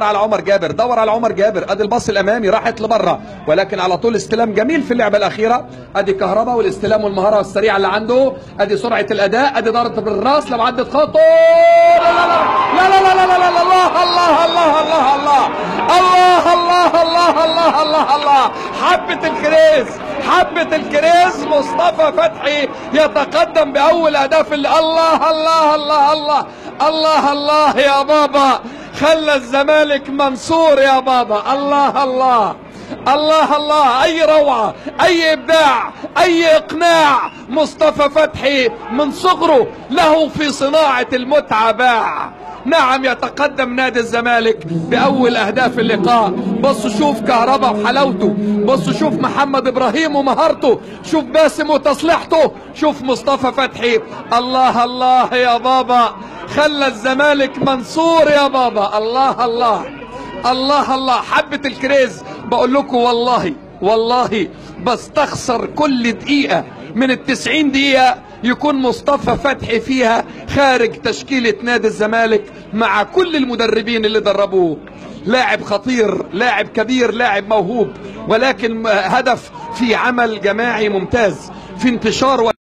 على عمر جابر، دور على عمر جابر، ادي الباص الامامي راحت لبره، ولكن على طول استلام جميل في اللعبه الاخيره. ادي كهربا والاستلام والمهاره السريعه اللي عنده، ادي سرعه الاداء، ادي ضربه بالراس لو عدت خطوه. لا لا لا لا لا لا لا الله الله الله الله الله الله الله الله الله الله الله. حبة الكريز، حبة الكريز. مصطفى فتحي يتقدم بأول أهداف الله الله الله الله الله الله يا بابا. خلى الزمالك منصور يا بابا. الله الله الله الله. اي روعة، اي ابداع، اي اقناع. مصطفى فتحي من صغره له في صناعة المتعة باع. نعم يتقدم نادي الزمالك بأول أهداف اللقاء. بصوا شوف كهربا وحلاوته، بصوا شوف محمد إبراهيم ومهارته، شوف باسم وتصليحته، شوف مصطفى فتحي. الله الله يا بابا. خلى الزمالك منصور يا بابا. الله الله الله الله. حبة الكريز. بقول لكم والله والله بستخسر كل دقيقة من ال90 دقيقة يكون مصطفى فتحي فيها خارج تشكيلة نادي الزمالك مع كل المدربين اللي دربوه. لاعب خطير، لاعب كبير، لاعب موهوب، ولكن هدف في عمل جماعي ممتاز في انتشار